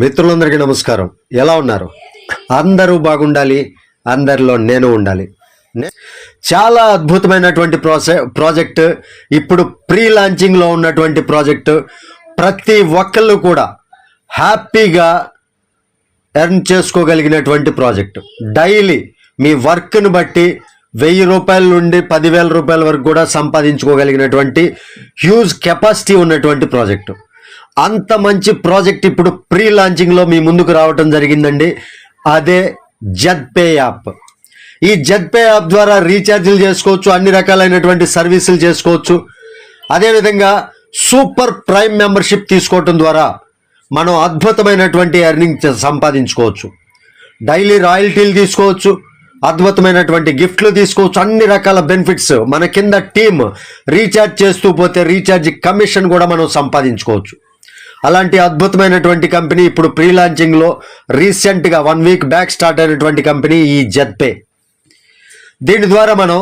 మిత్రులందరికీ నమస్కారం. ఎలా ఉన్నారు? అందరూ బాగుండాలి, అందరిలో నేను ఉండాలి. చాలా అద్భుతమైనటువంటి ప్రాజెక్ట్, ఇప్పుడు ప్రీ లాంచింగ్లో ఉన్నటువంటి ప్రాజెక్టు. ప్రతి ఒక్కళ్ళు కూడా హ్యాపీగా ఎర్న్ చేసుకోగలిగినటువంటి ప్రాజెక్టు. డైలీ మీ వర్క్ను బట్టి 1000 రూపాయల నుండి 10,000 రూపాయల వరకు కూడా సంపాదించుకోగలిగినటువంటి హ్యూజ్ కెపాసిటీ ఉన్నటువంటి ప్రాజెక్టు. అంత మంచి ప్రాజెక్ట్ ఇప్పుడు ప్రీ లాంచింగ్లో మీ ముందుకు రావటం జరిగిందండి. అదే జెడ్పే యాప్. ఈ జెడ్పే యాప్ ద్వారా రీఛార్జీలు చేసుకోవచ్చు, అన్ని రకాలైనటువంటి సర్వీసులు చేసుకోవచ్చు. అదేవిధంగా సూపర్ ప్రైమ్ మెంబర్షిప్ తీసుకోవటం ద్వారా మనం అద్భుతమైనటువంటి ఎర్నింగ్ సంపాదించుకోవచ్చు. డైలీ రాయల్టీలు తీసుకోవచ్చు, అద్భుతమైనటువంటి గిఫ్ట్లు తీసుకోవచ్చు, అన్ని రకాల బెనిఫిట్స్. మన కింద టీమ్ రీఛార్జ్ చేస్తూ పోతే రీఛార్జ్ కమిషన్ కూడా మనం సంపాదించుకోవచ్చు. అలాంటి అద్భుతమైనటువంటి కంపెనీ ఇప్పుడు ప్రీ లాంచింగ్లో రీసెంట్గా 1 వీక్ బ్యాక్ స్టార్ట్ అయినటువంటి కంపెనీ ఈ జెడ్పే. దీని ద్వారా మనం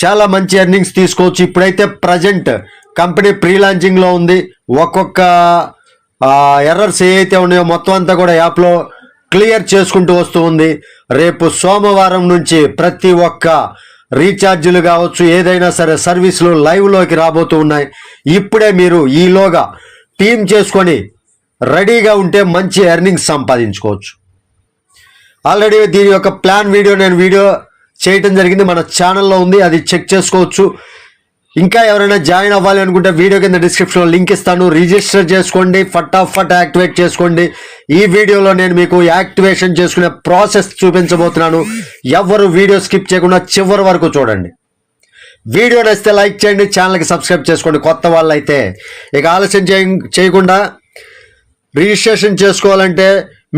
చాలా మంచి ఎర్నింగ్స్ తీసుకోవచ్చు. ఇప్పుడైతే ప్రజెంట్ కంపెనీ ప్రీ లాంచింగ్లో ఉంది. ఒక్కొక్క ఎర్రర్స్ ఏవైతే ఉన్నాయో మొత్తం అంతా కూడా యాప్లో క్లియర్ చేసుకుంటూ వస్తూ ఉంది. రేపు సోమవారం నుంచి ప్రతి ఒక్క రీఛార్జీలు కావచ్చు, ఏదైనా సరే సర్వీసులు లైవ్లోకి రాబోతూ ఉన్నాయి. ఇప్పుడే మీరు ఈలోగా టీమ్ చేసుకొని రెడీగా ఉంటే మంచి ఎర్నింగ్స్ సంపాదించుకోవచ్చు. ఆల్రెడీ దీని యొక్క ప్లాన్ నేను వీడియో చేయటం జరిగింది, మన ఛానల్లో ఉంది, అది చెక్ చేసుకోవచ్చు. ఇంకా ఎవరైనా జాయిన్ అవ్వాలి అనుకుంటే వీడియో కింద డిస్క్రిప్షన్లో లింక్ ఇస్తాను, రిజిస్టర్ చేసుకోండి, ఫటాఫట్ యాక్టివేట్ చేసుకోండి. ఈ వీడియోలో నేను మీకు యాక్టివేషన్ చేసుకునే ప్రాసెస్ చూపించబోతున్నాను. ఎవరు వీడియో స్కిప్ చేయకుండా చివరి వరకు చూడండి. వీడియో నచ్చితే లైక్ చేయండి, ఛానల్కి సబ్స్క్రైబ్ చేసుకోండి కొత్త వాళ్ళు అయితే. ఇక ఆలస్యం చేయకుండా రిజిస్ట్రేషన్ చేసుకోవాలంటే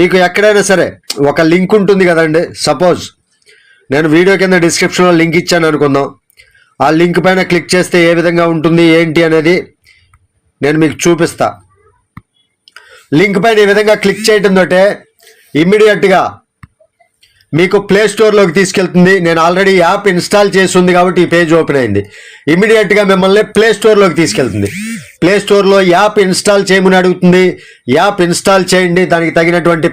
మీకు ఎక్కడైనా సరే ఒక లింక్ ఉంటుంది కదండి. సపోజ్ నేను వీడియో కింద డిస్క్రిప్షన్లో లింక్ ఇచ్చాను అనుకుందాం. ఆ లింక్ పైన క్లిక్ చేస్తే ఏ విధంగా ఉంటుంది ఏంటి అనేది నేను మీకు చూపిస్తా. లింక్ పైన ఈ విధంగా క్లిక్ చేయడంతో ఇమ్మీడియట్గా మీకు ప్లే స్టోర్లోకి తీసుకెళ్తుంది. నేను ఆల్రెడీ యాప్ ఇన్స్టాల్ చేసి ఉంది కాబట్టి ఈ పేజ్ ఓపెన్ అయింది. ఇమ్మీడియట్గా మిమ్మల్ని ప్లే స్టోర్లోకి తీసుకెళ్తుంది. ప్లే స్టోర్లో యాప్ ఇన్స్టాల్ చేయమని అడుగుతుంది. యాప్ ఇన్స్టాల్ చేయండి. దానికి తగినటువంటి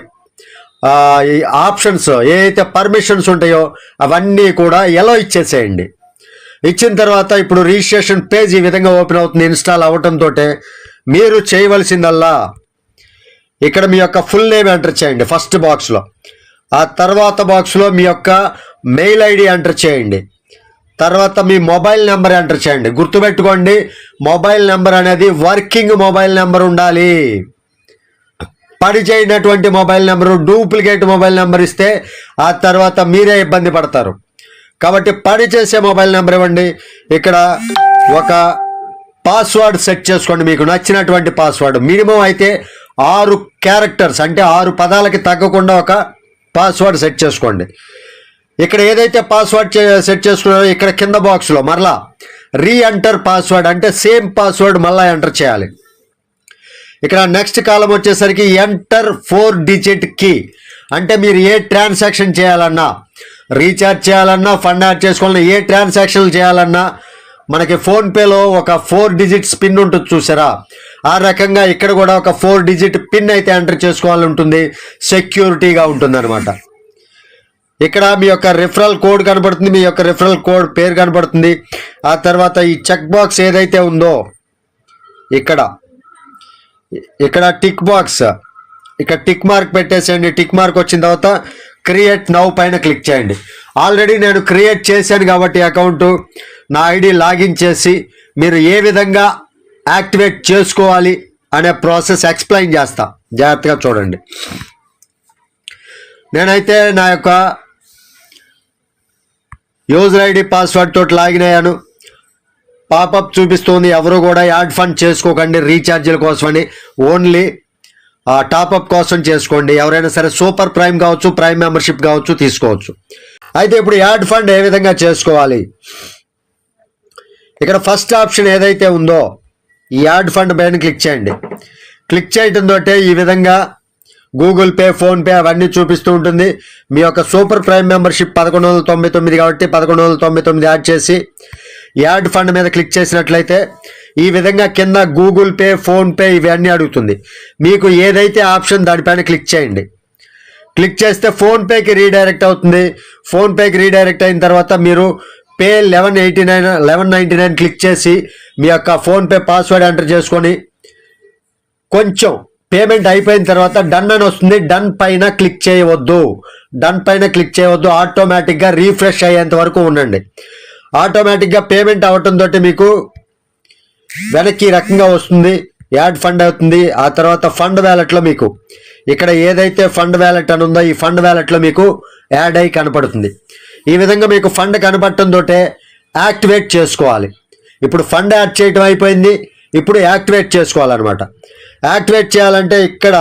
ఆప్షన్స్ ఏవైతే పర్మిషన్స్ ఉంటాయో అవన్నీ కూడా ఎలా ఇచ్చేసేయండి. ఇచ్చిన తర్వాత ఇప్పుడు రిజిస్ట్రేషన్ పేజ్ ఈ విధంగా ఓపెన్ అవుతుంది. ఇన్స్టాల్ అవ్వటంతో మీరు చేయవలసిందల్లా ఇక్కడ మీ యొక్క ఫుల్ నేమ్ ఎంటర్ చేయండి ఫస్ట్ బాక్స్లో. ఆ తర్వాత బాక్స్లో మీ యొక్క మెయిల్ ఐడి ఎంటర్ చేయండి. తర్వాత మీ మొబైల్ నెంబర్ ఎంటర్ చేయండి. గుర్తుపెట్టుకోండి, మొబైల్ నెంబర్ అనేది వర్కింగ్ మొబైల్ నెంబర్ ఉండాలి. పని చేయనటువంటి mobile number, duplicate mobile number ఇస్తే ఆ తర్వాత మీరే ఇబ్బంది పడతారు. కాబట్టి పని చేసే మొబైల్ నెంబర్ ఇవ్వండి. ఇక్కడ ఒక పాస్వర్డ్ సెట్ చేసుకోండి, మీకు నచ్చినటువంటి పాస్వర్డ్. మినిమం అయితే 6 క్యారెక్టర్స్ అంటే 6 పదాలకి తగ్గకుండా ఒక పాస్వర్డ్ సెట్ చేసుకోండి. ఇక్కడ ఏదైతే పాస్వర్డ్ సెట్ చేసుకున్నారో ఇక్కడ కింద బాక్స్లో మరలా రీఎంటర్ పాస్వర్డ్ అంటే సేమ్ పాస్వర్డ్ మళ్ళీ ఎంటర్ చేయాలి. ఇక్కడ నెక్స్ట్ కాలం వచ్చేసరికి ఎంటర్ 4 డిజిట్ కీ అంటే మీరు ఏ ట్రాన్సాక్షన్ చేయాలన్నా, రీఛార్జ్ చేయాలన్నా, ఫండ్ యాడ్ చేసుకోవాలన్నా, ఏ ట్రాన్సాక్షన్లు చేయాలన్నా మనకి ఫోన్పేలో ఒక 4 డిజిట్స్ పిన్ ఉంటుంది చూసారా, ఆ రకంగా ఇక్కడ కూడా ఒక 4 డిజిట్ పిన్ అయితే ఎంటర్ చేసుకోవాలని ఉంటుంది. సెక్యూరిటీగా ఉంటుంది అనమాట. ఇక్కడ మీ యొక్క రిఫరల్ కోడ్ కనబడుతుంది, మీ యొక్క రిఫరల్ కోడ్ పేరు కనబడుతుంది. ఆ తర్వాత ఈ చెక్ బాక్స్ ఏదైతే ఉందో ఇక్కడ టిక్ బాక్స్, ఇక్కడ టిక్ మార్క్ పెట్టేసేయండి. టిక్ మార్క్ వచ్చిన తర్వాత క్రియేట్ నౌ పైన క్లిక్ చేయండి. ఆల్రెడీ నేను క్రియేట్ చేశాను కాబట్టి అకౌంట్, నా ఐడి లాగిన్ చేసి మీరు ఏ విధంగా యాక్టివేట్ చేసుకోవాలి అనే ప్రాసెస్ ఎక్స్ప్లెయిన్ చేస్తా, జాగ్రత్తగా చూడండి. నేనైతే నా యొక్క యూజర్ ఐడి పాస్వర్డ్ తోటి లాగిన్ అయ్యాను. పాపప్ చూపిస్తుంది, ఎవరు కూడా యాడ్ ఫండ్ చేసుకోకండి రీఛార్జీల కోసమని, ఓన్లీ టాపప్ కోసం చేసుకోండి. ఎవరైనా సరే సూపర్ ప్రైమ్ కావచ్చు, ప్రైమ్ మెంబర్షిప్ కావచ్చు, తీసుకోవచ్చు. అయితే ఇప్పుడు యాడ్ ఫండ్ ఏ విధంగా చేసుకోవాలి, ఇక్కడ ఫస్ట్ ఆప్షన్ ఏదైతే ఉందో ఈ యాడ్ ఫండ్ పైన క్లిక్ చేయండి. క్లిక్ చేయడంతో ఈ విధంగా గూగుల్ పే, ఫోన్పే అవన్నీ చూపిస్తూ ఉంటుంది. మీ యొక్క సూపర్ ప్రైమ్ మెంబర్షిప్ 1199 కాబట్టి 1199 యాడ్ చేసి యాడ్ ఫండ్ మీద క్లిక్ చేసినట్లయితే ఈ విధంగా కింద గూగుల్ పే, ఫోన్పే ఇవన్నీ అడుగుతుంది. మీకు ఏదైతే ఆప్షన్ దానిపైన క్లిక్ చేయండి. క్లిక్ చేస్తే ఫోన్పేకి రీడైరెక్ట్ అవుతుంది. ఫోన్పేకి రీడైరెక్ట్ అయిన తర్వాత మీరు పే 1199 క్లిక్ చేసి మీ యొక్క ఫోన్పే పాస్వర్డ్ ఎంటర్ చేసుకొని కొంచెం పేమెంట్ అయిపోయిన తర్వాత డన్ అని వస్తుంది. డన్ పైన క్లిక్ చేయవద్దు. ఆటోమేటిక్గా రీఫ్రెష్ అయ్యేంత వరకు ఉండండి. ఆటోమేటిక్గా పేమెంట్ అవటంతో మీకు వెనక్కి ఈ రకంగా వస్తుంది. యాడ్ ఫండ్ అవుతుంది. ఆ తర్వాత ఫండ్ వ్యాలెట్లో మీకు ఇక్కడ ఏదైతే ఫండ్ వ్యాలెట్ అని ఉందో ఈ ఫండ్ వ్యాలెట్లో మీకు యాడ్ అయి కనపడుతుంది. ఈ విధంగా మీకు ఫండ్ కనపడటంతో యాక్టివేట్ చేసుకోవాలి. ఇప్పుడు ఫండ్ యాడ్ చేయటం అయిపోయింది. ఇప్పుడు యాక్టివేట్ చేసుకోవాలన్నమాట. యాక్టివేట్ చేయాలంటే ఇక్కడ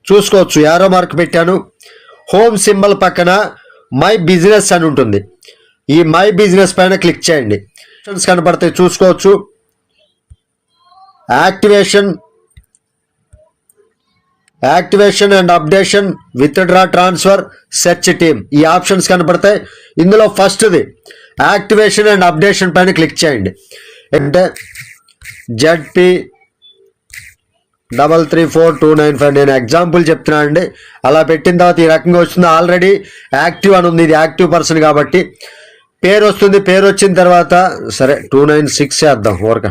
చూసుకోవచ్చు, యారో మార్క్ పెట్టాను. హోమ్ సింబల్ పక్కన మై బిజినెస్ అని ఉంటుంది. ఈ మై బిజినెస్ పైన క్లిక్ చేయండి. ఆప్షన్స్ కనపడతాయి చూసుకోవచ్చు. Activation and updation, withdraw, transfer, search team, ఈ ఆప్షన్స్ కనపడతాయి. ఇందులో ఫస్ట్ది యాక్టివేషన్ అండ్ అప్డేషన్ పైన క్లిక్ చేయండి. అంటే ZP334295 నేను ఎగ్జాంపుల్ చెప్తున్నాను అండి. అలా పెట్టిన తర్వాత ఈ రకంగా వస్తుంది. ఆల్రెడీ యాక్టివ్ అని ఉంది. ఇది యాక్టివ్ పర్సన్ కాబట్టి పేరు వస్తుంది. పేరు వచ్చిన తర్వాత సరే 296 చేద్దాం. ఊరక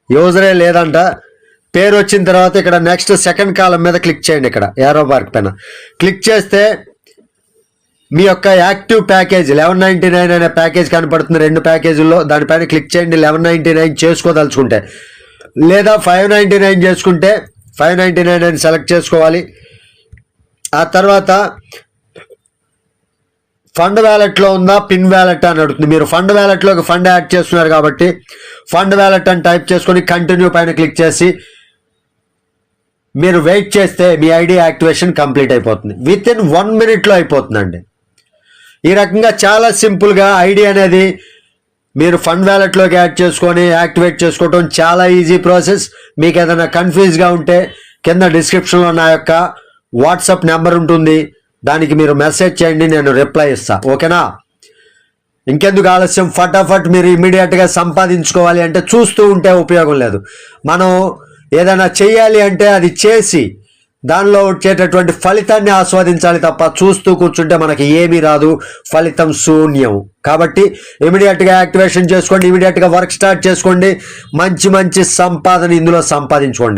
యూజరే లేదంట. పేరు వచ్చిన తర్వాత ఇక్కడ నెక్స్ట్ సెకండ్ కాలం మీద క్లిక్ చేయండి. ఇక్కడ యారో మార్క్ పైన క్లిక్ చేస్తే మీ యొక్క యాక్టివ్ ప్యాకేజ్ 1199 అనే ప్యాకేజ్ కనపడుతుంది 2 ప్యాకేజీల్లో. దానిపైన క్లిక్ చేయండి. 1199 చేసుకోదలుచుకుంటే, లేదా 599 చేసుకుంటే 599 అని సెలెక్ట్ చేసుకోవాలి. ఆ తర్వాత ఫండ్ వ్యాలెట్లో ఉందా, పిన్ వ్యాలెట్ అని అడుగుతుంది. మీరు ఫండ్ వ్యాలెట్లోకి ఫండ్ యాడ్ చేస్తున్నారు కాబట్టి ఫండ్ వ్యాలెట్ అని టైప్ చేసుకొని కంటిన్యూ పైన క్లిక్ చేసి మీరు వెయిట్ చేస్తే మీ ఐడి యాక్టివేషన్ కంప్లీట్ అయిపోతుంది. విత్ ఇన్ 1 minute అయిపోతుందండి. ఈ రకంగా చాలా సింపుల్గా ఐడి అనేది మీరు ఫండ్ వ్యాలెట్లోకి యాడ్ చేసుకొని యాక్టివేట్ చేసుకోవటం చాలా ఈజీ ప్రాసెస్. మీకు ఏదైనా కన్ఫ్యూజ్గా ఉంటే కింద డిస్క్రిప్షన్లో నా యొక్క వాట్సాప్ నెంబర్ ఉంటుంది. దానికి మీరు మెసేజ్ చేయండి, నేను రిప్లై ఇస్తాను. ఓకేనా? ఇంకెందుకు ఆలస్యం, ఫటాఫట్ మీరు ఇమీడియట్గా సంపాదించుకోవాలి అంటే చూస్తూ ఉంటే ఉపయోగం లేదు. మనం ఏదైనా చేయాలి అంటే అది చేసి దానిలో వచ్చేటటువంటి ఫలితాన్ని ఆస్వాదించాలి తప్ప చూస్తూ కూర్చుంటే మనకి ఏమీ రాదు, ఫలితం శూన్యం. కాబట్టి ఇమీడియట్గా యాక్టివేషన్ చేసుకోండి, ఇమీడియట్గా వర్క్ స్టార్ట్ చేసుకోండి. మంచి సంపాదన ఇందులో సంపాదించుకోండి.